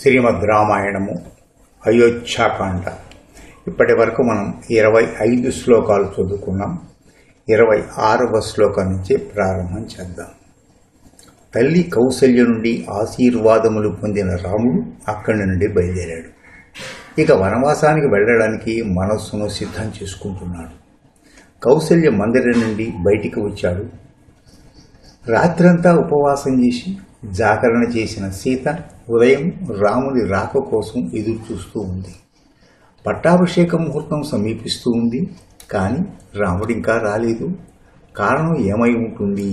శ్రీమద్ రామాయణము అయోధ్యాకాండ. ఇప్పటి వరకు మనం 25 శ్లోకాలు చదువుకున్నాం. 26వ శ్లోకం నుంచి ప్రారంభం చేద్దాం. తల్లి కౌసల్య నుండి ఆశీర్వాదములు పొందిన రాముడు అక్కడి నుండి బయలుదేరాడు. ఇక వనవాసానికి వెళ్ళడానికి మనస్సును సిద్ధం చేసుకుంటున్నాడు. కౌసల్య మందిరం నుండి బయటికి వచ్చాడు. రాత్రంతా ఉపవాసం చేసి జాగరణ చేసిన సీత ఉదయం రాముని రాక కోసం ఎదురు చూస్తూ ఉంది. పట్టాభిషేక ముహూర్తం సమీపిస్తూ ఉంది, కానీ రాముడు ఇంకా రాలేదు. కారణం ఏమై ఉంటుంది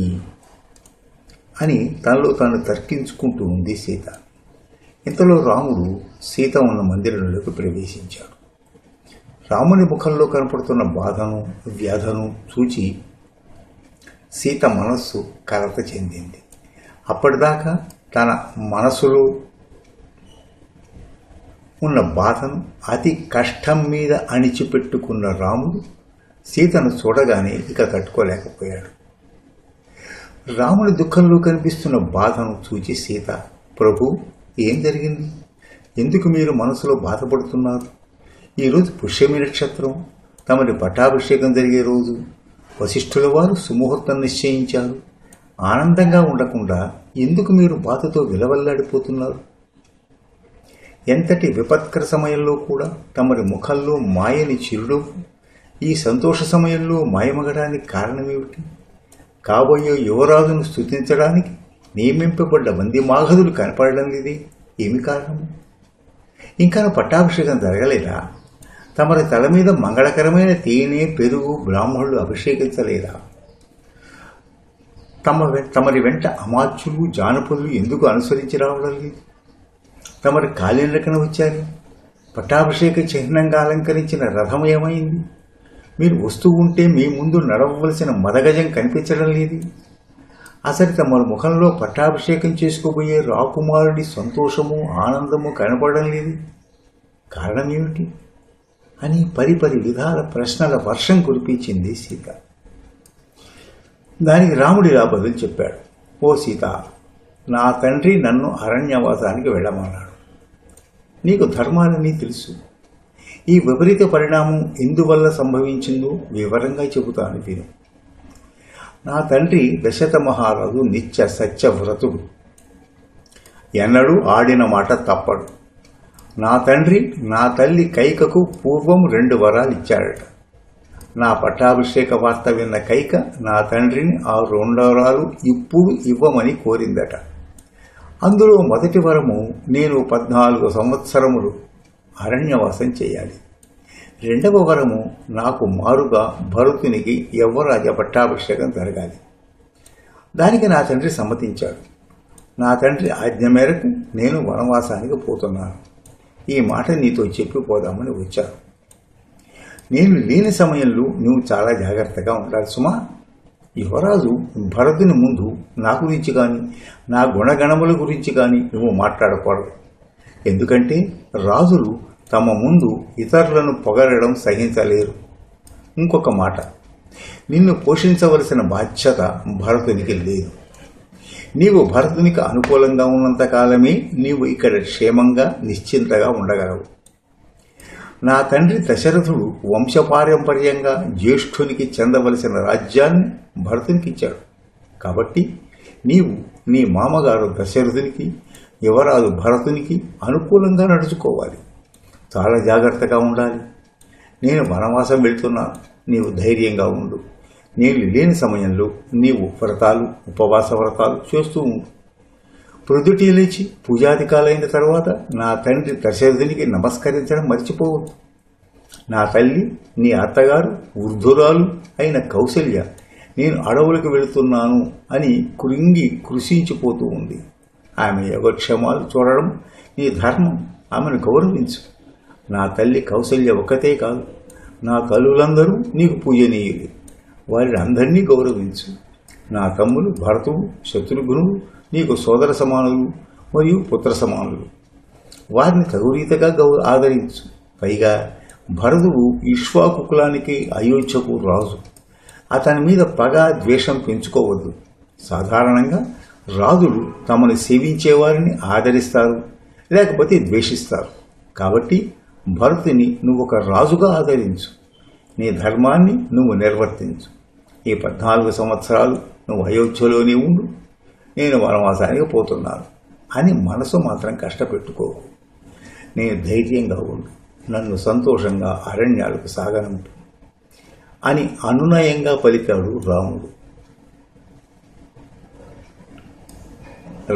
అని తనలో తాను తర్కించుకుంటూ ఉంది సీత. ఇంతలో రాముడు సీత ఉన్న మందిరంలోకి ప్రవేశించాడు. రాముని ముఖంలో కనపడుతున్న బాధను వ్యాధను చూచి సీత మనస్సు కలత చెందింది. అప్పటిదాకా తన మనసులో ఉన్న బాధను అతి కష్టం మీద అణిచిపెట్టుకున్న రాముడు సీతను చూడగానే ఇక తట్టుకోలేకపోయాడు. రాముని దుఃఖంలో కనిపిస్తున్న బాధను చూచి సీత, ప్రభు, ఏం జరిగింది? ఎందుకు మీరు మనసులో బాధపడుతున్నారు? ఈరోజు పుష్యమి నక్షత్రం, తమరి పట్టాభిషేకం జరిగే రోజు. వశిష్ఠుల వారు సుముహూర్తం నిశ్చయించారు. ఆనందంగా ఉండకుండా ఎందుకు మీరు బాధతో విలవల్లాడిపోతున్నారు? ఎంతటి విపత్కర సమయంలో కూడా తమరి ముఖంలో మాయని చిరునవ్వు ఈ సంతోష సమయంలో మాయమగడానికి కారణమేమిటి? కాబోయే యువరాజును స్తుతించడానికి నియమింపబడ్డ మంది మాగధులు కనపడడం లేదే, ఏమి కారణము? ఇంకా పట్టాభిషేకం జరగలేదా? తమరి తల మీద మంగళకరమైన తేనె పెరుగు బ్రాహ్మణులు అభిషేకించలేదా? తమరి వెంట అమాత్యులు జానపదులు ఎందుకు అనుసరించి రావడం లేదు? తమరి కాలినడకన వచ్చారు. పట్టాభిషేక చిహ్నంగా అలంకరించిన రథం ఏమైంది? మీరు వస్తూ ఉంటే మీ ముందు నడవవలసిన మదగజం కనిపించడం లేదు. అసలు తమ ముఖంలో పట్టాభిషేకం చేసుకోబోయే రాకుమారుడి సంతోషము ఆనందము కనపడడం లేదు. కారణం ఏమిటి అని పరిపరి విధాల ప్రశ్నల వర్షం కురిపించింది సీత. దానికి రాముడు ఇలా బదులు చెప్పాడు. ఓ సీత, నా తండ్రి నన్ను అరణ్యవాసానికి వెళ్ళమన్నాడు. నీకు ధర్మాలని తెలుసు. ఈ విపరీత పరిణామం ఎందువల్ల సంభవించిందో వివరంగా చెబుతాను విను. నా తండ్రి దశరథ మహారాజు నిత్య సత్యవ్రతుడు. ఎన్నడూ ఆడిన మాట తప్పడు. నా తండ్రి నా తల్లి కైకకు పూర్వం 2 వరాలు ఇచ్చాడట. నా పట్టాభిషేక వార్త విన్న కైక నా తండ్రిని ఆ 2 వరాలు ఇప్పుడు ఇవ్వమని కోరిందట. అందులో మొదటి వరము నేను 14 సంవత్సరములు అరణ్యవాసం చేయాలి. 2వ వరము నాకు మారుగా భరతునికి యవ్వరాజ పట్టాభిషేకం జరగాలి. దానికి నా తండ్రి సమ్మతించాడు. నా తండ్రి ఆజ్ఞ మేరకు నేను వనవాసానికి పోతున్నాను. ఈ మాట నీతో చెప్పిపోదామని వచ్చాను. నేను లేని సమయంలో నువ్వు చాలా జాగ్రత్తగా ఉండాలి సుమా. యువరాజు భరతుని ముందు నా గురించి కానీ నా గుణగణముల గురించి కానీ నువ్వు మాట్లాడకూడదు. ఎందుకంటే రాజులు తమ ముందు ఇతరులను పొగరడం సహించలేరు. ఇంకొక మాట, నిన్ను పోషించవలసిన బాధ్యత భరతునికి లేదు. నీవు భరతునికి అనుకూలంగా ఉన్నంతకాలమే నీవు ఇక్కడ క్షేమంగా నిశ్చింతగా ఉండగలవు. నా తండ్రి దశరథుడు వంశపారంపర్యంగా జ్యేష్ఠునికి చెందవలసిన రాజ్యాన్ని భరతునికి ఇచ్చాడు. కాబట్టి నీవు నీ మామగారు దశరథునికి యువరాజు భరతునికి అనుకూలంగా నడుచుకోవాలి. చాలా జాగ్రత్తగా ఉండాలి. నేను వనవాసం వెళ్తున్నాను, నీవు ధైర్యంగా ఉండు. నేను లేని సమయంలో నీవు వ్రతాలు ఉపవాస వ్రతాలు చేస్తూ ఉండు. ప్రొద్దుటి లేచి పూజాధికాలైన తర్వాత నా తండ్రి దశరథునికి నమస్కరించడం మర్చిపోవద్దు. నా తల్లి నీ అత్తగారు వృద్ధురాలు అయిన కౌసల్య నేను అడవులకు వెళుతున్నాను అని కృషించిపోతూ ఉంది. ఆమె యోగక్షేమాలు చూడడం నీ ధర్మం. ఆమెను గౌరవించు. నా తల్లి కౌసల్య ఒక్కతే కాదు, నా తల్లులందరూ నీకు పూజనీయులు. వారిని అందరినీ గౌరవించు. నా తమ్ముడు భరతుడు శత్రుఘ్నుడు నీకు సోదర సమానులు మరియు పుత్ర సమానులు. వారిని తగురీతగా ఆదరించు. పైగా భరతుడు ఇక్ష్వాకు కులానికి అయోధ్యకు రాజు. అతని మీద పగ ద్వేషం పెంచుకోవద్దు. సాధారణంగా రాజులు తమను సేవించేవారిని ఆదరిస్తారు, లేకపోతే ద్వేషిస్తారు. కాబట్టి భరతుని నువ్వు ఒక రాజుగా ఆదరించు, నీ ధర్మాన్ని నువ్వు నిర్వర్తించు. ఈ 14 సంవత్సరాలు నువ్వు అయోధ్యలోనే ఉండు, నేను వనవాసానికి పోతున్నాను అని మనసు మాత్రం కష్టపెట్టుకోకు. నేను ధైర్యంగా ఉండు, నన్ను సంతోషంగా అరణ్యాలకు సాగనంపు అని అనునయంగా పలికాడు రాముడు.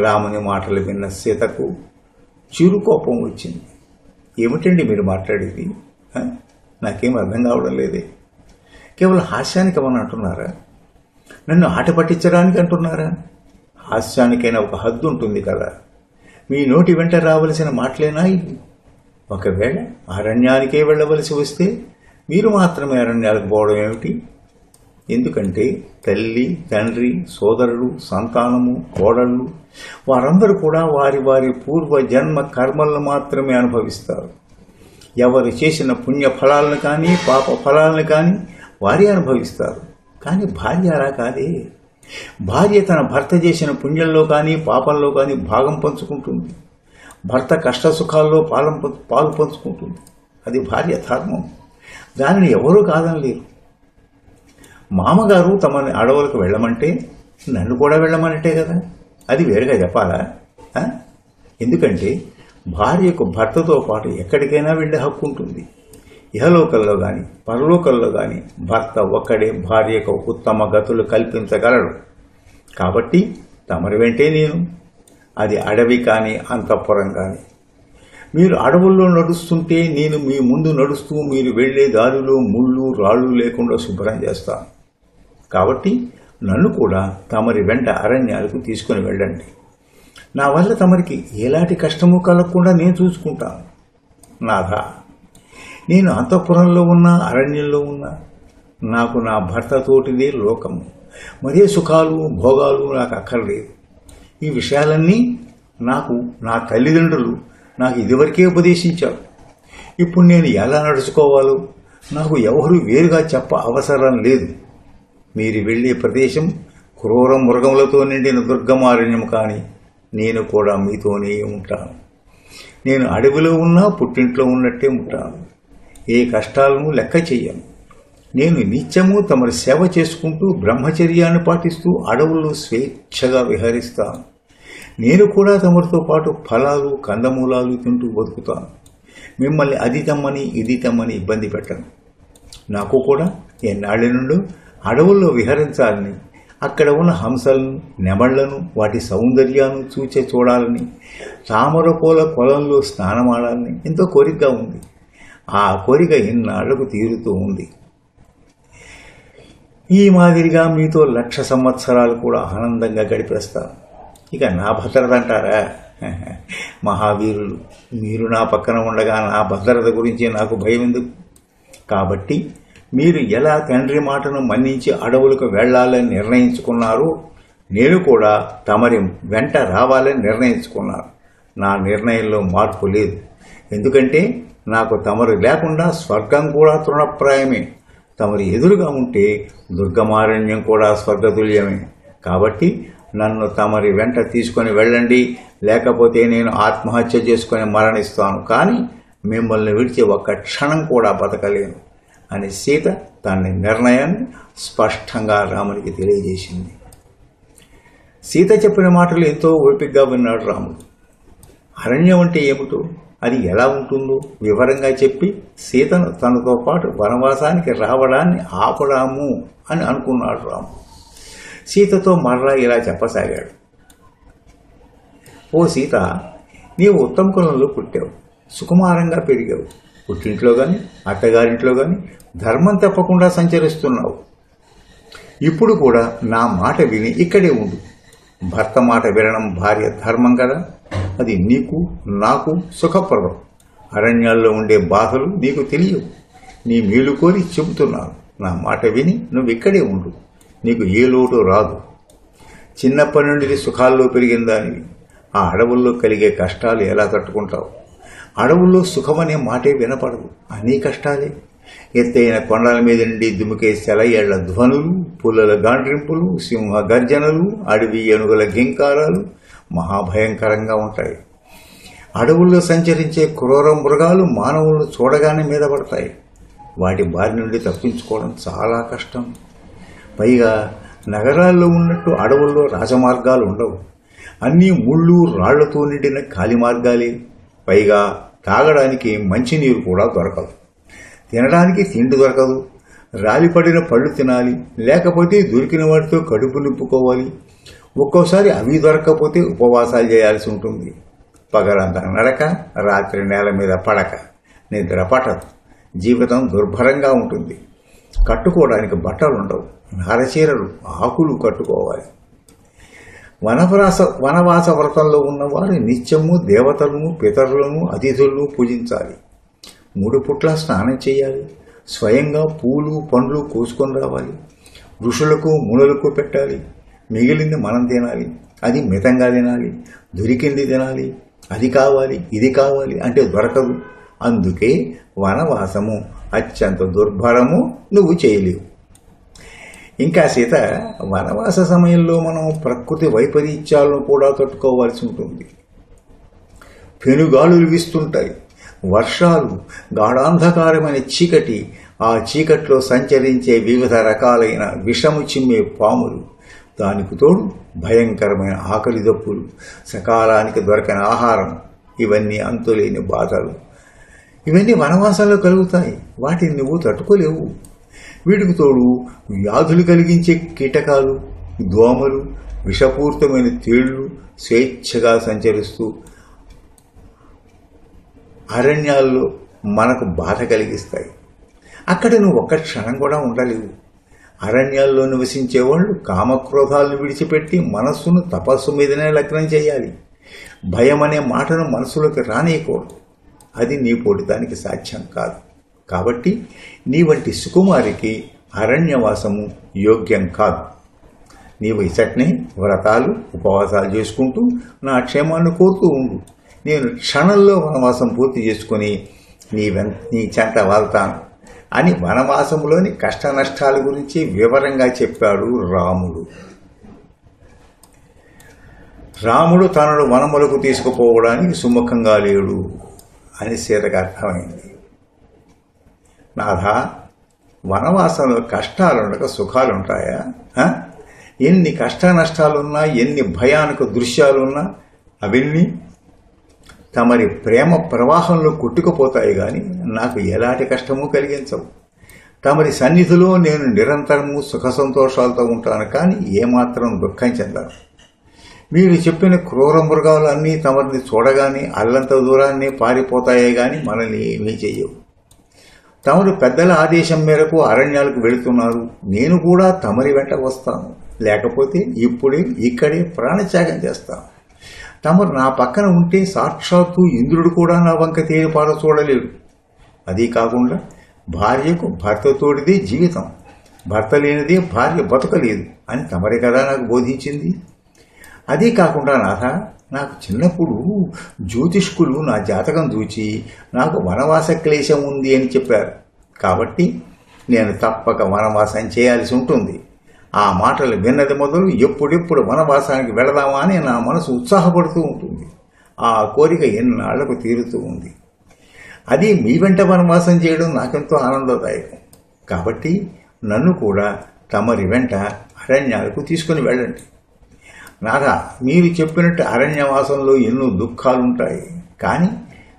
రాముని మాటలు విన్న సీతకు చిరుకోపం వచ్చింది. ఏమిటండి మీరు మాట్లాడేది? నాకేం అర్థం కావడం లేదే. కేవలం హాస్యానికి ఏమన్నా అంటున్నారా? నన్ను ఆట పట్టించడానికి అంటున్నారా? హాస్యానికైనా ఒక హద్దు ఉంటుంది కదా. మీ నోటి వెంట రావలసిన మాటలేనా ఇవి? ఒకవేళ అరణ్యానికే వెళ్ళవలసి వస్తే మీరు మాత్రమే అరణ్యాలకు పోవడం ఏమిటి? ఎందుకంటే తల్లి, తండ్రి, సోదరుడు, సంతానము, కోడళ్ళు వారందరూ కూడా వారి వారి పూర్వ జన్మ కర్మలను మాత్రమే అనుభవిస్తారు. ఎవరు చేసిన పుణ్య ఫలాలను కానీ పాప ఫలాలను కానీ వారే అనుభవిస్తారు. కానీ భార్య అలా కాదే. భార్య తన భర్త చేసిన పుణ్యంలో కానీ పాపంలో కానీ భాగం పంచుకుంటుంది. భర్త కష్ట సుఖాల్లో పాలు పంచుకుంటుంది. అది భార్య ధర్మం. దానిని ఎవరూ కాదనలేరు. మామగారు తమని అడవులకు వెళ్ళమంటే నన్ను కూడా వెళ్ళమన్నట్టే కదా. అది వేరుగా చెప్పాలా? ఎందుకంటే భార్యకు భర్తతో పాటు ఎక్కడికైనా వెళ్ళే హక్కు ఉంటుంది. ఇహలోకల్లో కానీ పరలోకల్లో కానీ భర్త ఒక్కడే భార్యకు ఉత్తమ గతులు కల్పించగలడు. కాబట్టి తమరి వెంటే నేను, అది అడవి కానీ అంతఃపురం కానీ. మీరు అడవుల్లో నడుస్తుంటే నేను మీ ముందు నడుస్తూ మీరు వెళ్లే దారిలో ముళ్ళు రాళ్ళు లేకుండా శుభ్రం చేస్తాను. కాబట్టి నన్ను కూడా తమరి వెంట అరణ్యాలకు తీసుకుని వెళ్ళండి. నా వల్ల తమరికి ఎలాంటి కష్టము కలగకుండా నేను చూసుకుంటాను. నాథ, నేను అంతఃపురంలో ఉన్నా అరణ్యంలో ఉన్నా నాకు నా భర్తతోటిదే లోకము. మరే సుఖాలు భోగాలు నాకు అక్కర్లేదు. ఈ విషయాలన్నీ నాకు నా తల్లిదండ్రులు నాకు ఇదివరకే ఉపదేశించారు. ఇప్పుడు నేను ఎలా నడుచుకోవాలో నాకు ఎవరు వేరుగా చెప్ప అవసరం లేదు. మీరు వెళ్లే ప్రదేశం క్రూర మృగములతో నిండిన దుర్గమారణ్యం, కానీ నేను కూడా మీతోనే ఉంటాను. నేను అడవిలో ఉన్నా పుట్టింట్లో ఉన్నట్టే ఉంటాను. ఏ కష్టాలను లెక్క చెయ్యను. నేను నిత్యము తమరి సేవ చేసుకుంటూ బ్రహ్మచర్యాన్ని పాటిస్తూ అడవుల్లో స్వేచ్ఛగా విహరిస్తాను. నేను కూడా తమరితో పాటు ఫలాలు కందమూలాలు తింటూ బతుకుతాను. మిమ్మల్ని అది తమ్మని ఇది తమ్మని ఇబ్బంది పెట్టను. నాకు కూడా ఎన్నాళ్ళ నుండో అడవుల్లో విహరించాలని, అక్కడ ఉన్న హంసలను నెమళ్లను వాటి సౌందర్యాన్ని చూడాలని, తామర పూల పొలంలో స్నానమాడాలని ఎంతో కోరికగా ఉంది. ఆ కోరిక ఎన్నాళ్లకు తీరుతూ ఉంది. ఈ మాదిరిగా మీతో 1,00,000 సంవత్సరాలు కూడా ఆనందంగా గడిపేస్తాను. ఇక నా భద్రత అంటారా? మహావీరులు మీరు నా పక్కన ఉండగా నా భద్రత గురించి నాకు భయం ఎందుకు? కాబట్టి మీరు ఎలా తండ్రి మాటను మన్నించి అడవులకు వెళ్లాలని నిర్ణయించుకున్నారో నేను కూడా తమరి వెంట రావాలని నిర్ణయించుకున్నాను. నా నిర్ణయంలో మార్పు లేదు. ఎందుకంటే నాకు తమరు లేకుండా స్వర్గం కూడా తృణప్రాయమే. తమరు ఎదురుగా ఉంటే దుర్గమారణ్యం కూడా స్వర్గతుల్యమే. కాబట్టి నన్ను తమరి వెంట తీసుకొని వెళ్ళండి, లేకపోతే నేను ఆత్మహత్య చేసుకుని మరణిస్తాను. కానీ మిమ్మల్ని విడిచి ఒక్క క్షణం కూడా బతకలేను అని సీత తన నిర్ణయాన్ని స్పష్టంగా రామునికి తెలియజేసింది. సీత చెప్పిన మాటలు ఎంతో ఓపికగా విన్నాడు రాముడు. అరణ్యం అంటే ఏమిటో, అది ఎలా ఉంటుందో వివరంగా చెప్పి సీతను తనతో పాటు వనవాసానికి రావడాన్ని ఆపడాము అని అనుకున్నాడు రాముడు. సీతతో మరలా ఇలా చెప్పసాగాడు. ఓ సీత, నీవు ఉత్తమ కులంలో పుట్టావు, సుకుమారంగా పెరిగావు. పుట్టింట్లో గాని అత్తగారింట్లో గాని ధర్మం తప్పకుండా సంచరిస్తున్నావు. ఇప్పుడు కూడా నా మాట విని ఇక్కడే ఉండు. భర్త మాట వినడం భార్య ధర్మం కదా. అది నీకు నాకు సుఖప్రదం. అరణ్యాల్లో ఉండే బాధలు నీకు తెలియవు. నీ మేలు కోరి చెబుతున్నాను. నా మాట విని నువ్వు ఇక్కడే ఉండు. నీకు ఏ లోటు రాదు. చిన్నప్పటి నుండి సుఖాల్లో పెరిగిన దానివి. ఆ అడవుల్లో కలిగే కష్టాలు ఎలా తట్టుకుంటావు? అడవుల్లో సుఖమనే మాటే వినపడదు, అన్నీ కష్టాలే. ఎత్తైన కొండల మీద నుండి దుమికే సెలయేళ్ల ధ్వనులు, పుల్లల గాండ్రింపులు, సింహ గర్జనలు, అడవి ఏనుగుల గింకారాలు మహాభయంకరంగా ఉంటాయి. అడవుల్లో సంచరించే క్రూర మృగాలు మానవులను చూడగానే మీద పడతాయి. వాటి బారి నుండి తప్పించుకోవడం చాలా కష్టం. పైగా నగరాల్లో ఉన్నట్టు అడవుల్లో రాజమార్గాలు ఉండవు. అన్నీ ముళ్ళు రాళ్లతో నిండిన ఖాళీ మార్గాలే. పైగా తాగడానికి మంచినీరు కూడా దొరకదు. తినడానికి తిండి దొరకదు. రాలిపడిన పళ్ళు తినాలి, లేకపోతే దొరికిన వాటితో కడుపు నింపుకోవాలి. ఒక్కోసారి అవి దొరకకపోతే ఉపవాసాలు చేయాల్సి ఉంటుంది. పగలంతా నడక, రాత్రి నేల మీద పడక, నిద్ర పట్టదు. జీవితం దుర్భరంగా ఉంటుంది. కట్టుకోవడానికి బట్టలుండవు. నారచీరలు, ఆకులు కట్టుకోవాలి. వనవాస వ్రతంలో ఉన్నవారు నిత్యము దేవతలను, పితరులను, అతిథులను పూజించాలి. 3 పుట్ల స్నానం చేయాలి. స్వయంగా పూలు పండ్లు కోసుకొని రావాలి. ఋషులకు మునులకు పెట్టాలి. మిగిలింది మనం తినాలి. అది మితంగా తినాలి. దొరికింది తినాలి. అది కావాలి, ఇది కావాలి అంటే దొరకదు. అందుకే వనవాసము అత్యంత దుర్భరము. నువ్వు చేయలేవు. ఇంకా సీత, వనవాస సమయంలో మనం ప్రకృతి వైపరీత్యాలను కూడా తట్టుకోవాల్సి ఉంటుంది. పెనుగాలులు వీస్తుంటాయి. వర్షాలు, గాఢాంధకారమైన చీకటి, ఆ చీకట్లో సంచరించే వివిధ రకాలైన విషము చిమ్మే పాములు, దానికి తోడు భయంకరమైన ఆకలి దప్పులు, సకాలానికి దొరకని ఆహారం, ఇవన్నీ అంతులేని బాధలు. ఇవన్నీ వనవాసంలో కలుగుతాయి. వాటిని నువ్వు తట్టుకోలేవు. వీటికి తోడు వ్యాధులు కలిగించే కీటకాలు, దోమలు, విషపూరితమైన తేళ్లు స్వేచ్ఛగా సంచరిస్తూ అరణ్యాల్లో మనకు బాధ కలిగిస్తాయి. అక్కడ నువ్వు ఒక్క క్షణం కూడా ఉండలేవు. అరణ్యాల్లో నివసించేవాళ్ళు కామక్రోధాలను విడిచిపెట్టి మనస్సును తపస్సు మీదనే లగ్నం చేయాలి. భయం అనే మాటను మనసులోకి రానియకూడదు. అది నీ పోటీదానికి సాధ్యం కాదు. కాబట్టి నీ వంటి సుకుమారికి అరణ్యవాసము యోగ్యం కాదు. నీవు ఇచ్చట్నే వ్రతాలు, ఉపవాసాలు చేసుకుంటూ నా క్షేమాన్ని కోరుతూ ఉండు. నేను క్షణంలో వనవాసం పూర్తి చేసుకుని నీ చెంత వాళ్తాను అని వనవాసంలోని కష్ట నష్టాల గురించి వివరంగా చెప్పాడు రాముడు. రాముడు తనను వనములకు తీసుకుపోవడానికి సుముఖంగా లేడు అని సీతకు అర్థమైంది. నాథా, వనవాసంలో కష్టాలుండక సుఖాలుంటాయా? ఎన్ని కష్ట నష్టాలున్నా, ఎన్ని భయానక దృశ్యాలున్నా అవన్నీ తమరి ప్రేమ ప్రవాహంలో కొట్టుకుపోతాయి గాని నాకు ఎలాంటి కష్టమూ కలిగించవు. తమరి సన్నిధిలో నేను నిరంతరము సుఖ సంతోషాలతో ఉంటాను, కానీ ఏమాత్రం దుఃఖం చెందాను. మీరు చెప్పిన క్రూర మృగాలన్నీ తమరిని చూడగానే అల్లంత దూరాన్ని పారిపోతాయే గాని మనల్ని ఏమీ చెయ్యవు. తమరు పెద్దల ఆదేశం మేరకు అరణ్యాలకు వెళుతున్నారు. నేను కూడా తమరి వెంట వస్తాను. లేకపోతే ఇప్పుడే ఇక్కడే ప్రాణత్యాగం చేస్తాను. తమరు నా పక్కన ఉంటే సాక్షాత్తు ఇంద్రుడు కూడా నా వంక తేరిపార చూడలేడు. అదీ కాకుండా భార్యకు భర్తతోడిదే జీవితం, భర్త లేనిదే భార్య బతకలేదు అని తమరే కదా నాకు బోధించింది. అదే కాకుండా నాథ, నాకు చిన్నప్పుడు జ్యోతిష్కులు నా జాతకం చూచి నాకు వనవాస క్లేశం ఉంది అని చెప్పారు. కాబట్టి నేను తప్పక వనవాసం చేయాల్సి ఉంటుంది. ఆ మాటలు విన్నది మొదలు ఎప్పుడెప్పుడు వనవాసానికి వెళదామా అని నా మనసు ఉత్సాహపడుతూ ఉంటుంది. ఆ కోరిక ఎన్నాళ్లకు తీరుతూ ఉంది. అది మీ వెంట వనవాసం చేయడం నాకెంతో ఆనందదాయకం. కాబట్టి నన్ను కూడా తమరి వెంట అరణ్యాలకు తీసుకుని వెళ్ళండి. నాథా, మీరు చెప్పినట్టు అరణ్యవాసంలో ఎన్నో దుఃఖాలుంటాయి, కానీ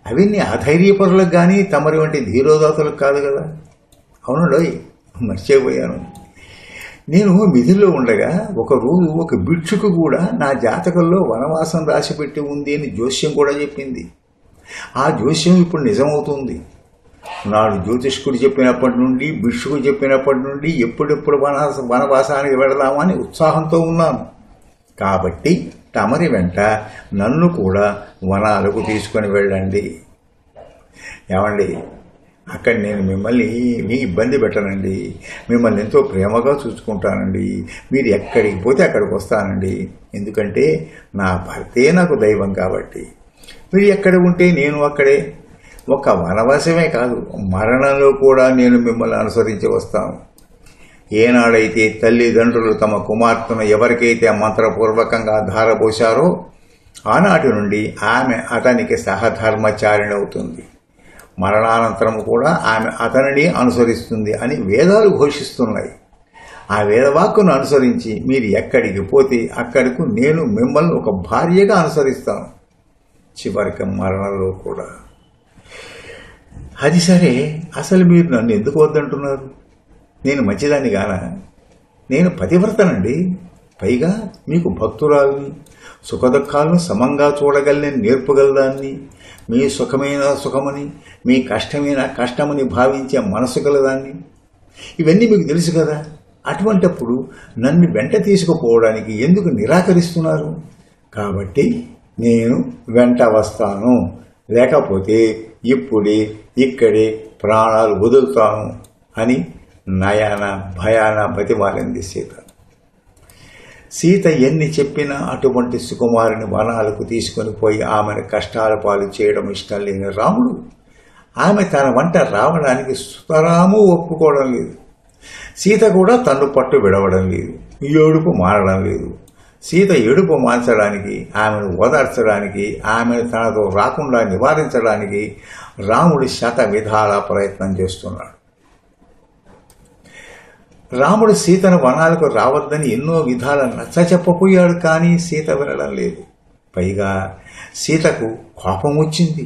అవన్నీ అధైర్యపరులకు కానీ తమరి వంటి ధీరోదాతులకు కాదు కదా. అవునండోయ్, మర్చిపోయాను. నేను మిథుల్లో ఉండగా ఒకరోజు ఒక భిక్షుకు కూడా నా జాతకంలో వనవాసం రాసిపెట్టి ఉంది అని జోస్యం కూడా చెప్పింది. ఆ జోస్యం ఇప్పుడు నిజమవుతుంది. నాడు జ్యోతిష్కుడు చెప్పినప్పటి నుండి, భిక్షుకు చెప్పినప్పటి నుండి ఎప్పుడెప్పుడు వనవాసానికి వెళదామని ఉత్సాహంతో ఉన్నాను. కాబట్టి తమరి వెంట నన్ను కూడా వనాలకు తీసుకొని వెళ్ళండి. ఏమండి, అక్కడ నేను మిమ్మల్ని మీ ఇబ్బంది పెట్టనండి. మిమ్మల్ని ఎంతో ప్రేమగా చూసుకుంటానండి. మీరు ఎక్కడికి పోతే అక్కడికి వస్తానండి. ఎందుకంటే నా భర్తే నాకు దైవం కాబట్టి. మీరు ఎక్కడ ఉంటే నేను అక్కడే. ఒక వనవాసమే కాదు, మరణంలో కూడా నేను మిమ్మల్ని అనుసరించి వస్తాను. ఏనాడైతే తల్లిదండ్రులు తమ కుమార్తెను ఎవరికైతే మంత్రపూర్వకంగా ధారపోశారో ఆనాటి నుండి ఆమె అతనికి సహధర్మచారిణి అవుతుంది. మరణానంతరం కూడా ఆమె అతనిని అనుసరిస్తుంది అని వేదాలు ఘోషిస్తున్నాయి. ఆ వేదవాక్కును అనుసరించి మీరు ఎక్కడికి పోతే అక్కడకు నేను మిమ్మల్ని ఒక భార్యగా అనుసరిస్తాను, చివరికి మరణంలో కూడా. అది సరే, అసలు మీరు నన్ను ఎందుకు వద్దంటున్నారు? నేను మంచిదాన్ని గానా? నేను పతివ్రతనండి. పైగా మీకు భక్తురాల్ని, సుఖదుఖాలను సమంగా చూడగలని నేర్పగలదాన్ని, మీ సుఖమైన సుఖమని, మీ కష్టమైన కష్టమని భావించే మనసు గలదాన్ని. ఇవన్నీ మీకు తెలుసు కదా. అటువంటప్పుడు నన్ను వెంట తీసుకుపోవడానికి ఎందుకు నిరాకరిస్తున్నారు? కాబట్టి నేను వెంట వస్తాను, లేకపోతే ఇప్పుడే ఇక్కడే ప్రాణాలు వదులుతాను అని నయాన భయాన బతిమాలింది సీత. సీత ఎన్ని చెప్పినా అటువంటి సుకుమారిని వనాలకు తీసుకొని పోయి ఆమెను కష్టాల పాలు చేయడం ఇష్టం లేని రాముడు ఆమె తన వంట రావడానికి సుతరాము ఒప్పుకోవడం లేదు. సీత కూడా తన్ను పట్టు విడవడం లేదు, ఏడుపు మారడం లేదు. సీత ఏడుపు మాన్చడానికి, ఆమెను ఓదార్చడానికి, ఆమెను తనతో రాకుండా నివారించడానికి రాముడు శత విధాల ప్రయత్నం చేస్తున్నాడు. రాముడు సీతను వనాలకు రావద్దని ఎన్నో విధాల నచ్చ చెప్పపోయాడు, కానీ సీత వినడం లేదు. పైగా సీతకు కోపం వచ్చింది.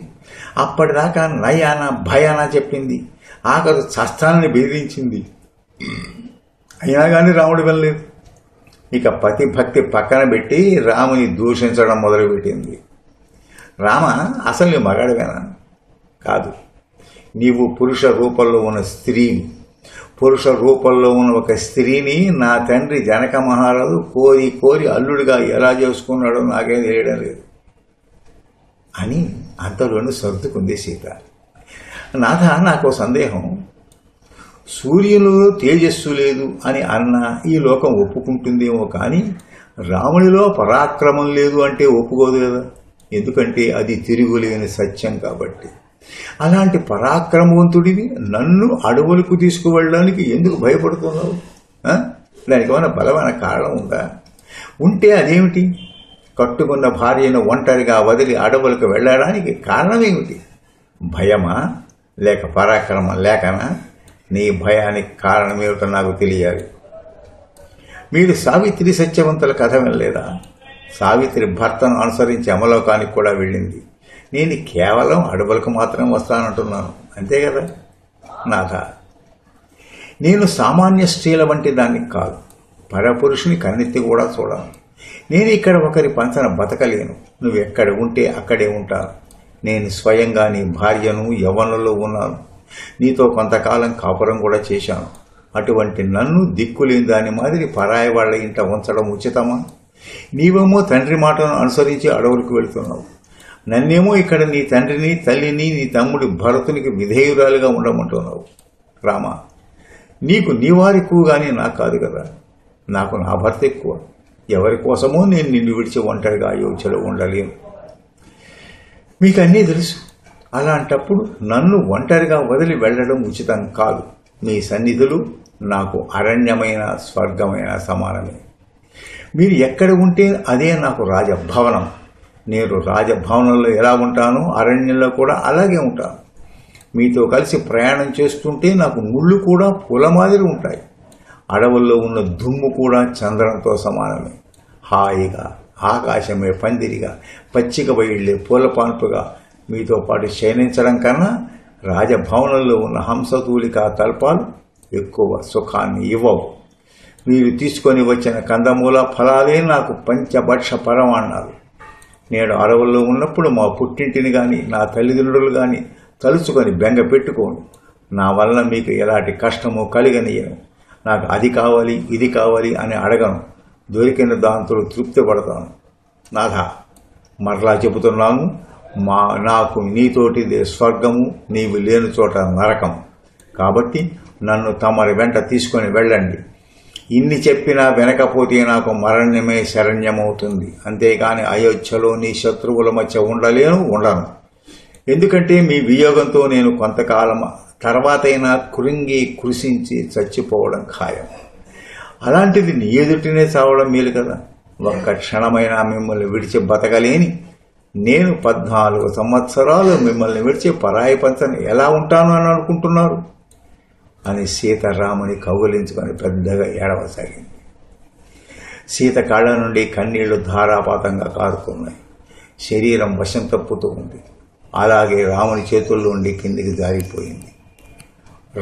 అప్పటిదాకా నయాన భయాన చెప్పింది, ఆఖరు చస్తానని బెదిరించింది. అయినా కానీ రాముడు వినలేదు. ఇక పతి భక్తి పక్కన పెట్టి రాముని దూషించడం మొదలుపెట్టింది. రామ, అసలు నీ మగాడివేనా? కాదు, నీవు పురుష రూపంలో ఉన్న స్త్రీని. పురుష రూపంలో ఉన్న ఒక స్త్రీని నా తండ్రి జనక మహారాజు కోరి కోరి అల్లుడిగా ఎలా చేసుకున్నాడో నాకేం తెలియడం లేదు అని అంతలోనే సర్దుకుంది సీత. నాథ, నాకు సందేహం. సూర్యునిలో తేజస్సు లేదు అని అన్న ఈ లోకం ఒప్పుకుంటుందేమో, కానీ రామునిలో పరాక్రమం లేదు అంటే ఒప్పుకోదు కదా. ఎందుకంటే అది తిరుగులేని సత్యం కాబట్టి. అలాంటి పరాక్రమవంతుడివి నన్ను అడవులకు తీసుకువెళ్ళడానికి ఎందుకు భయపడుతున్నావు? దానికి ఏమైనా బలమైన కారణం ఉందా? ఉంటే అదేమిటి? కట్టుకున్న భార్యను ఒంటరిగా వదిలి అడవులకు వెళ్ళడానికి కారణమేమిటి? భయమా లేక పరాక్రమం లేకనా? నీ భయానికి కారణమేమిటో నాకు తెలియాలి. మీరు సావిత్రి సత్యవంతుల కథ వినలేదా? సావిత్రి భర్తను అనుసరించి అమలోకానికి కూడా వెళ్ళింది. నేను కేవలం అడవులకు మాత్రం వస్తానంటున్నాను, అంతే కదా. నాథ, నేను సామాన్య స్త్రీల వంటి దాన్ని కాదు. పరపురుషుని కన్నెత్తి కూడా చూడను. నేను ఇక్కడ ఒకరి పంచన బతకలేను. నువ్వు ఎక్కడ ఉంటే అక్కడే ఉంటాను. నేను స్వయంగా నీ భార్యను, యవ్వనంలో ఉన్నాను. నీతో కొంతకాలం కాపురం కూడా చేశాను. అటువంటి నన్ను దిక్కులేని దాని మాదిరి పరాయి వాళ్ల ఇంట ఉంచడం ఉచితమా? నీవేమో తండ్రి మాటను అనుసరించి అడవులకు వెళుతున్నావు. నన్నేమో ఇక్కడ నీ తండ్రిని, తల్లిని, నీ తమ్ముడి భరతునికి విధేయురాలుగా ఉండమంటున్నావు. రామ, నీకు నీ వారు ఎక్కువ కానీ నాకు కాదు కదా. నాకు నా భర్త ఎక్కువ. ఎవరి కోసమో నేను నిన్ను విడిచి ఒంటరిగా అయోధ్యలో ఉండలేను. మీకు అన్నీ తెలుసు. అలాంటప్పుడు నన్ను ఒంటరిగా వదిలి వెళ్లడం ఉచితం కాదు. మీ సన్నిధులు నాకు అరణ్యమైన స్వర్గమైన సమానమే. మీరు ఎక్కడ ఉంటే అదే నాకు రాజభవనం. నేను రాజభవనంలో ఎలా ఉంటానో అరణ్యంలో కూడా అలాగే ఉంటాను. మీతో కలిసి ప్రయాణం చేస్తుంటే నాకు ముళ్ళు కూడా పూల మాదిరి ఉంటాయి. అడవుల్లో ఉన్న దుమ్ము కూడా చంద్రంతో సమానమే. హాయిగా ఆకాశమే పందిరిగా, పచ్చిక బయళ్ళే పూలపాన్పుగా మీతో పాటు శయనించడం కన్నా రాజభవనంలో ఉన్న హంసతూలికా తల్పాలు ఎక్కువ సుఖాన్ని ఇవ్వవు. మీరు తీసుకొని వచ్చిన కందమూల ఫలాలే నాకు పంచభక్ష పరమాణాలు. నేను అడవుల్లో ఉన్నప్పుడు మా పుట్టింటిని కానీ, నా తల్లిదండ్రులు కానీ తలుచుకొని బెంగ పెట్టుకోను. నా వల్ల మీకు ఎలాంటి కష్టమో కలిగనియను. నాకు అది కావాలి, ఇది కావాలి అని అడగను. దొరికిన దాంతో తృప్తి పడతాను. నాథ, మరలా చెబుతున్నాను, నాకు నీతోటిదే స్వర్గము, నీవు లేని చోట నరకం. కాబట్టి నన్ను తమరి వెంట తీసుకొని వెళ్ళండి. ఇన్ని చెప్పినా వినకపోతే నాకు మరణ్యమే శరణ్యమవుతుంది. అంతేగాని అయోధ్యలో నీ శత్రువుల మధ్య ఉండను. ఎందుకంటే మీ వియోగంతో నేను కొంతకాలం తర్వాతైనా కృంగి కృషించి చచ్చిపోవడం ఖాయం. అలాంటిది నీ ఎదుటినే చావడం మేలు కదా. ఒక్క క్షణమైనా మిమ్మల్ని విడిచి బతకలేని నేను 14 సంవత్సరాలు మిమ్మల్ని విడిచి పరాయి పంచని ఎలా ఉంటాను అని అనుకుంటున్నారు అని సీత రాముని కౌగిలించుకొని పెద్దగా ఏడవసాగింది. సీత కాళ్ళ నుండి కన్నీళ్లు ధారాపాతంగా కారుతున్నాయి. శరీరం వశం తప్పుతూ ఉంది. అలాగే రాముని చేతుల్లో ఉండి కిందికి జారిపోయింది.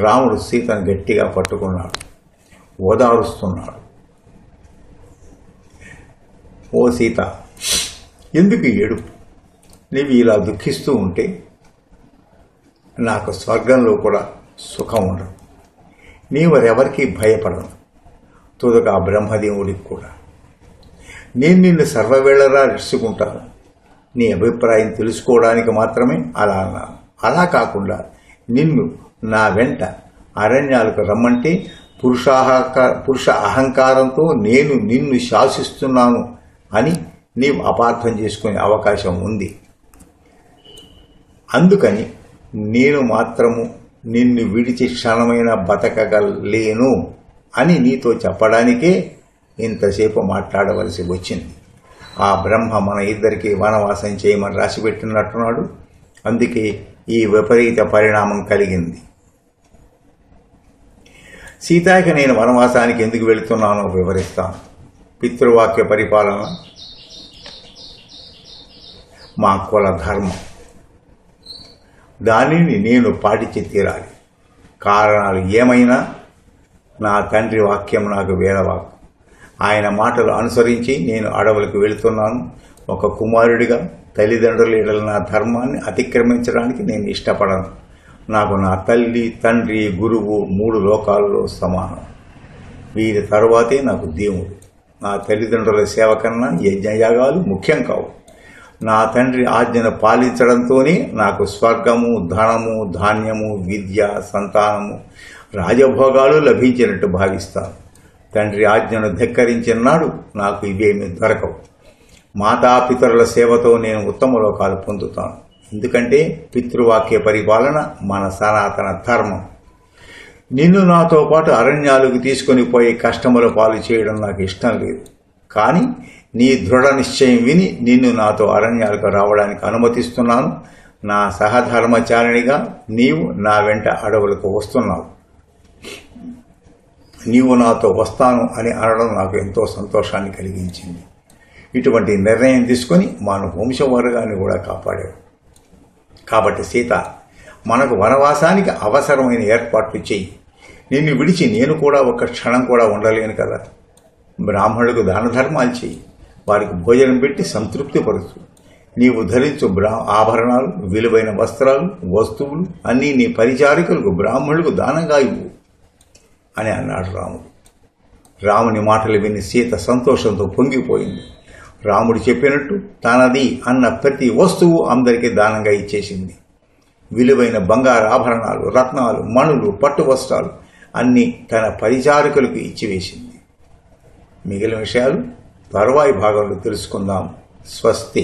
రాముడు సీతను గట్టిగా పట్టుకున్నాడు, ఓదారుస్తున్నాడు. ఓ సీత, ఎందుకు ఏడుపు? నీవు ఇలా దుఃఖిస్తూ ఉంటే నాకు స్వర్గంలో కూడా సుఖం ఉండదు. నీవరెవరికీ భయపడను, తుదక ఆ బ్రహ్మదేవుడికి కూడా. నేను నిన్ను సర్వవేళలా రక్షించుకుంటాను. నీ అభిప్రాయం తెలుసుకోవడానికి మాత్రమే అలా అన్నాను. అలా కాకుండా నిన్ను నా వెంట అరణ్యాలకు రమ్మంటే పురుష అహంకారంతో నేను నిన్ను శాసిస్తున్నాను అని నీవు అపార్థం చేసుకునే అవకాశం ఉంది. అందుకని నేను మాత్రము నిన్ను విడిచి క్షణమైన బతకగలేను అని నీతో చెప్పడానికే ఇంతసేపు మాట్లాడవలసి వచ్చింది. ఆ బ్రహ్మ మన ఇద్దరికి వనవాసం చేయమని రాసిపెట్టినట్టున్నాడు. అందుకే ఈ విపరీత పరిణామం కలిగింది. సీతాకి నేను వనవాసానికి ఎందుకు వెళుతున్నానో వివరిస్తాను. పితృవాక్య పరిపాలన మా కుల ధర్మం. దానిని నేను పాటించి తీరాలి. కారణాలు ఏమైనా నా తండ్రి వాక్యం నాకు వేదవాక్యం. ఆయన మాటలు అనుసరించి నేను అడవులకు వెళుతున్నాను. ఒక కుమారుడిగా తల్లిదండ్రుల ఎడల నా ధర్మాన్ని అతిక్రమించడానికి నేను ఇష్టపడను. నాకు నా తల్లి, తండ్రి, గురువు 3 లోకాలలో సమానం. వీరి తరువాతే నాకు దేవుడు. నా తల్లిదండ్రుల సేవ కన్నా యజ్ఞయాగాలు ముఖ్యం కావు. నా తండ్రి ఆజ్ఞను పాలించడంతోనే నాకు స్వర్గము, ధనము, ధాన్యము, విద్య, సంతానము, రాజభోగాలు లభించినట్టు భావిస్తాను. తండ్రి ఆజ్ఞను ధిక్కరించిన నాడు నాకు ఇవేమీ దొరకవు. మాతాపితరుల సేవతో నేను ఉత్తమ లోకాలు పొందుతాను. ఎందుకంటే పితృవాక్య పరిపాలన మన సనాతన ధర్మం. నిన్ను నాతో పాటు అరణ్యాలకు తీసుకుని పోయి కష్టముల పాలు చేయడం నాకు ఇష్టం లేదు. కానీ నీ దృఢ నిశ్చయం విని నిన్ను నాతో అరణ్యాలకు రావడానికి అనుమతిస్తున్నాను. నా సహధర్మచారిణిగా నీవు నా వెంట అడవులకు వస్తున్నావు. నీవు నాతో వస్తాను అని అనడం నాకు ఎంతో సంతోషాన్ని కలిగించింది. ఇటువంటి నిర్ణయం తీసుకుని మన వంశవర్గాన్ని కూడా కాపాడాడు. కాబట్టి సీత, మనకు వనవాసానికి అవసరమైన ఏర్పాట్లు చెయ్యి. నిన్ను విడిచి నేను కూడా ఒక్క క్షణం కూడా ఉండలేను కదా. బ్రాహ్మణులకు దాన ధర్మాలు చెయ్యి. వారికి భోజనం పెట్టి సంతృప్తిపరుచు. నీవు ధరించు ఆభరణాలు, విలువైన వస్త్రాలు, వస్తువులు అన్నీ నీ పరిచారికులకు, బ్రాహ్మణులకు దానంగా ఇవ్వు అని అన్నాడు రాముడు. రాముని మాటలు విని సీత సంతోషంతో పొంగిపోయింది. రాముడు చెప్పినట్టు తనది అన్న ప్రతి వస్తువు అందరికీ దానంగా ఇచ్చేసింది. విలువైన బంగారు ఆభరణాలు, రత్నాలు, మణులు, పట్టు వస్త్రాలు అన్నీ తన పరిచారకులకు ఇచ్చివేసింది. మిగిలిన విషయాలు తరువాయి భాగంలో తెలుసుకుందాం. స్వస్తి.